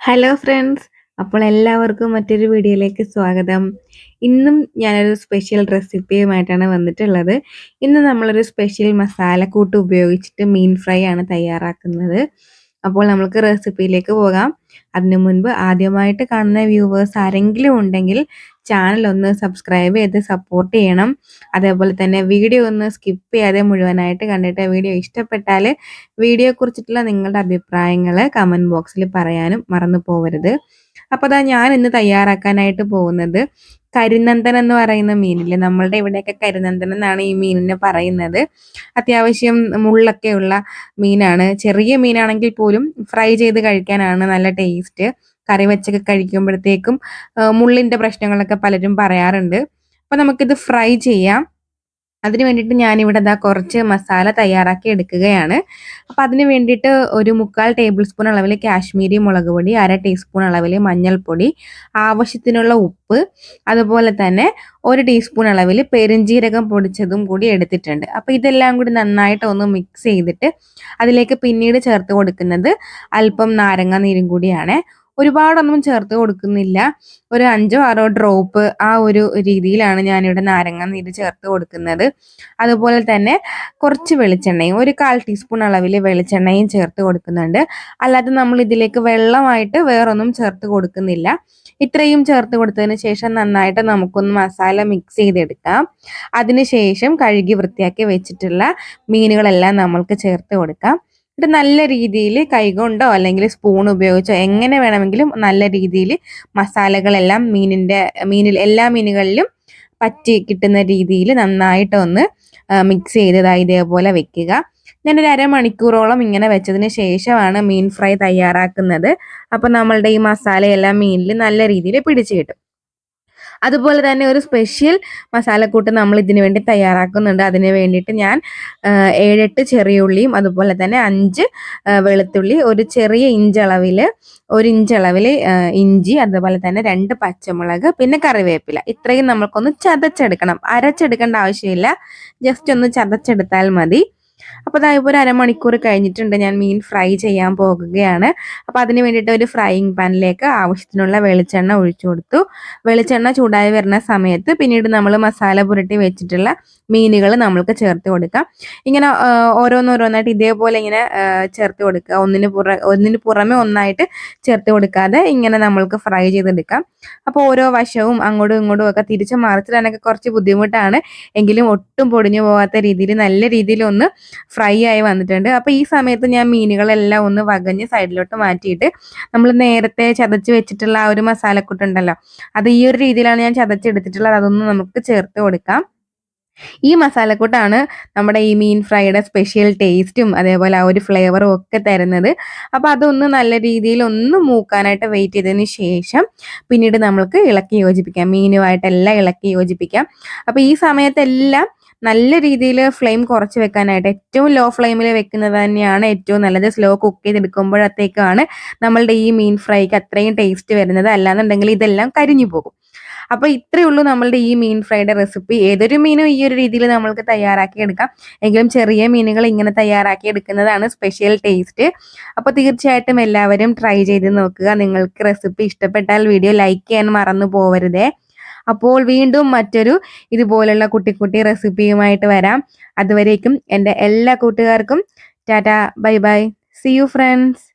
Hello friends. അപ്പോൾ എല്ലാവർക്കും മറ്റൊരു വീഡിയോയിലേക്ക് സ്വാഗതം. ഇന്നും ഞാനൊരു സ്പെഷ്യൽ റെസിപ്പിയുമായിട്ടാണ് വന്നിട്ടുള്ളത്. ഇന്ന് നമ്മളൊരു സ്പെഷ്യൽ മസാലക്കൂട്ട് ഉപയോഗിച്ചിട്ട് മീൻ ഫ്രൈ ആണ് തയ്യാറാക്കുന്നത്. അപ്പോൾ നമുക്ക് റെസിപ്പിയിലേക്ക് പോകാം. അതിനു മുൻപ് ആദ്യമായിട്ട് കാണുന്ന വ്യൂവേഴ്സ് ആരെങ്കിലും ഉണ്ടെങ്കിൽ ചാനൽ ഒന്ന് സബ്സ്ക്രൈബ് ചെയ്ത് സപ്പോർട്ട് ചെയ്യണം. അതേപോലെ തന്നെ വീഡിയോ ഒന്ന് സ്കിപ്പ് ചെയ്യാതെ മുഴുവനായിട്ട് കണ്ടിട്ട് വീഡിയോ ഇഷ്ടപ്പെട്ടാൽ വീഡിയോയെക്കുറിച്ചിട്ടുള്ള നിങ്ങളുടെ അഭിപ്രായങ്ങൾ കമൻറ്റ് ബോക്സിൽ പറയാനും മറന്നു പോകരുത്. അപ്പോൾ ദാ ഞാൻ ഇന്ന് തയ്യാറാക്കാനായിട്ട് പോകുന്നത് കരിനന്ദൻ എന്ന് പറയുന്ന മീനില്ലേ, നമ്മളുടെ ഇവിടെയൊക്കെ കരിനന്ദൻ എന്നാണ് ഈ മീനിനെ പറയുന്നത്. അത്യാവശ്യം മുള്ളൊക്കെയുള്ള മീനാണ്. ചെറിയ മീനാണെങ്കിൽ പോലും ഫ്രൈ ചെയ്ത് കഴിക്കാനാണ് നല്ല ടേസ്റ്റ്. കറി വെച്ചൊക്കെ കഴിക്കുമ്പോഴത്തേക്കും മുള്ളിൻ്റെ പ്രശ്നങ്ങളൊക്കെ പലരും പറയാറുണ്ട്. അപ്പോൾ നമുക്കിത് ഫ്രൈ ചെയ്യാം. അതിന് വേണ്ടിയിട്ട് ഞാനിവിടെ കുറച്ച് മസാല തയ്യാറാക്കി എടുക്കുകയാണ്. അപ്പോൾ അതിന് വേണ്ടിയിട്ട് ഒരു 1/4 ടേബിൾ സ്പൂൺ അളവിൽ കാശ്മീരി മുളക് പൊടി, 1/2 ടീസ്പൂൺ അളവിൽ മഞ്ഞൾപ്പൊടി, ആവശ്യത്തിനുള്ള ഉപ്പ്, അതുപോലെ തന്നെ 1 ടീസ്പൂൺ അളവിൽ പെരുംജീരകം പൊടിച്ചതും കൂടി എടുത്തിട്ടുണ്ട്. അപ്പോൾ ഇതെല്ലാം കൂടി നന്നായിട്ട് ഒന്ന് മിക്സ് ചെയ്തിട്ട് അതിലേക്ക് പിന്നീട് ചേർത്ത് കൊടുക്കുന്നത് അല്പം നാരങ്ങ നീരും കൂടിയാണ്. ഒരുപാടൊന്നും ചേർത്ത് കൊടുക്കുന്നില്ല. ഒരു 5ഓ 6ഓ ഡ്രോപ്പ് ആ ഒരു രീതിയിലാണ് ഞാനിവിടെ നാരങ്ങ നീര് ചേർത്ത് കൊടുക്കുന്നത്. അതുപോലെ തന്നെ കുറച്ച് വെളിച്ചെണ്ണയും, ഒരു 1/4 ടീസ്പൂൺ അളവിൽ വെളിച്ചെണ്ണയും ചേർത്ത് കൊടുക്കുന്നുണ്ട്. അല്ലാതെ നമ്മൾ ഇതിലേക്ക് വെള്ളമായിട്ട് വേറൊന്നും ചേർത്ത് കൊടുക്കുന്നില്ല. ഇത്രയും ചേർത്ത് കൊടുത്തതിന് ശേഷം നന്നായിട്ട് നമുക്കൊന്ന് മസാല മിക്സ് ചെയ്തെടുക്കാം. അതിനുശേഷം കഴുകി വൃത്തിയാക്കി വെച്ചിട്ടുള്ള മീനുകളെല്ലാം നമ്മൾക്ക് ചേർത്ത് കൊടുക്കാം. എന്നിട്ട് നല്ല രീതിയിൽ കൈകൊണ്ടോ അല്ലെങ്കിൽ സ്പൂൺ ഉപയോഗിച്ചോ എങ്ങനെ വേണമെങ്കിലും നല്ല രീതിയിൽ മസാലകളെല്ലാം മീനിൽ എല്ലാ മീനുകളിലും പറ്റി കിട്ടുന്ന രീതിയിൽ നന്നായിട്ടൊന്ന് മിക്സ് ചെയ്തതായി ഇതേപോലെ വെക്കുക. ഞാനൊരു അരമണിക്കൂറോളം ഇങ്ങനെ വെച്ചതിന് ശേഷമാണ് മീൻ ഫ്രൈ തയ്യാറാക്കുന്നത്. അപ്പം നമ്മളുടെ ഈ മസാലയെല്ലാം മീനിൽ നല്ല രീതിയിൽ പിടിച്ച് കിട്ടും. അതുപോലെ തന്നെ ഒരു സ്പെഷ്യൽ മസാലക്കൂട്ട് നമ്മൾ ഇതിനു വേണ്ടി തയ്യാറാക്കുന്നുണ്ട്. അതിന് വേണ്ടിയിട്ട് ഞാൻ 7-8 ചെറിയ ഉള്ളിയും അതുപോലെ തന്നെ 5 വെളുത്തുള്ളി, ഒരു ചെറിയ ഇഞ്ചളവിൽ 1 ഇഞ്ചളവിൽ ഇഞ്ചി, അതുപോലെ തന്നെ 2 പച്ചമുളക്, പിന്നെ കറിവേപ്പില, ഇത്രയും നമ്മൾക്കൊന്ന് ചതച്ചെടുക്കണം. അരച്ചെടുക്കേണ്ട ആവശ്യമില്ല, ജസ്റ്റ് ഒന്ന് ചതച്ചെടുത്താൽ മതി. അപ്പോൾ ദാ ഇപ്പോൾ ഒരു അരമണിക്കൂർ കഴിഞ്ഞിട്ടുണ്ട്. ഞാൻ മീൻ ഫ്രൈ ചെയ്യാൻ പോകുകയാണ്. അപ്പോൾ അതിന് വേണ്ടിയിട്ട് ഒരു ഫ്രൈയിങ് പാനിലേക്ക് ആവശ്യത്തിനുള്ള വെളിച്ചെണ്ണ ഒഴിച്ചു കൊടുത്തു. വെളിച്ചെണ്ണ ചൂടായി വരുന്ന സമയത്ത് പിന്നീട് നമ്മൾ മസാല പുരട്ടി വെച്ചിട്ടുള്ള മീനുകൾ നമ്മൾക്ക് ചേർത്ത് കൊടുക്കാം. ഇങ്ങനെ ഓരോന്നോരോന്നായിട്ട് ഇതേപോലെ ഇങ്ങനെ ചേർത്ത് കൊടുക്കുക. ഒന്നിന് പുറമെ ഒന്നായിട്ട് ചേർത്ത് കൊടുക്കാതെ ഇങ്ങനെ നമ്മൾക്ക് ഫ്രൈ ചെയ്തെടുക്കാം. അപ്പോൾ ഓരോ വശവും അങ്ങോട്ടും ഇങ്ങോട്ടും ഒക്കെ തിരിച്ച് മറിച്ചിടാനൊക്കെ കുറച്ച് ബുദ്ധിമുട്ടാണ്. എങ്കിലും ഒട്ടും പൊടിഞ്ഞു പോകാത്ത രീതിയിൽ നല്ല രീതിയിൽ ഒന്ന് ഫ്രൈ ആയി വന്നിട്ടുണ്ട്. അപ്പോൾ ഈ സമയത്ത് ഞാൻ മീനുകളെല്ലാം ഒന്ന് വകഞ്ഞ് സൈഡിലോട്ട് മാറ്റിയിട്ട് നമ്മൾ നേരത്തെ ചതച്ച് വെച്ചിട്ടുള്ള ആ ഒരു മസാലക്കൂട്ടുണ്ടല്ലോ, അത് ഈ ഒരു രീതിയിലാണ് ഞാൻ ചതച്ചെടുത്തിട്ടുള്ളത്. അതൊന്ന് നമുക്ക് ചേർത്ത് കൊടുക്കാം. ഈ മസാലക്കൂട്ടാണ് നമ്മുടെ ഈ മീൻ ഫ്രൈയുടെ സ്പെഷ്യൽ ടേസ്റ്റും അതേപോലെ ആ ഒരു ഫ്ലേവറും ഒക്കെ തരുന്നത്. അപ്പോൾ അതൊന്ന് നല്ല രീതിയിൽ ഒന്ന് മൂക്കാനായിട്ട് വെയിറ്റ് ചെയ്തതിന് ശേഷം പിന്നീട് നമ്മൾക്ക് ഇളക്കി യോജിപ്പിക്കാം. മീനുമായിട്ടെല്ലാം ഇളക്കി യോജിപ്പിക്കാം. അപ്പോൾ ഈ സമയത്തെല്ലാം നല്ല രീതിയിൽ ഫ്ലെയിം കുറച്ച് വെക്കാനായിട്ട്, ഏറ്റവും ലോ ഫ്ലെയിമിൽ വെക്കുന്നത് തന്നെയാണ് ഏറ്റവും നല്ലത്. സ്ലോ കുക്ക് ചെയ്തെടുക്കുമ്പോഴത്തേക്കാണ് നമ്മളുടെ ഈ മീൻ ഫ്രൈക്ക് അത്രയും ടേസ്റ്റ് വരുന്നത്. അല്ലാന്നുണ്ടെങ്കിൽ ഇതെല്ലാം കരിഞ്ഞു പോകും. അപ്പോൾ ഇത്രയേ ഉള്ളൂ നമ്മളുടെ ഈ മീൻ ഫ്രൈയുടെ റെസിപ്പി. ഏതൊരു മീനും ഈ ഒരു രീതിയിൽ നമ്മൾക്ക് തയ്യാറാക്കി എടുക്കാം. എങ്കിലും ചെറിയ മീനുകൾ ഇങ്ങനെ തയ്യാറാക്കി എടുക്കുന്നതാണ് സ്പെഷ്യൽ ടേസ്റ്റ്. അപ്പോൾ തീർച്ചയായിട്ടും എല്ലാവരും ട്രൈ ചെയ്ത് നോക്കുക. നിങ്ങൾക്ക് റെസിപ്പി ഇഷ്ടപ്പെട്ടാൽ വീഡിയോ ലൈക്ക് ചെയ്യാൻ മറന്നു പോവരുതേ. അപ്പോൾ വീണ്ടും മറ്റൊരു ഇതുപോലുള്ള കുട്ടി കുട്ടി റെസിപ്പിയുമായിട്ട് വരാം. അതുവരേക്കും എൻ്റെ എല്ലാ കൂട്ടുകാർക്കും Tata, bye bye, C you friends.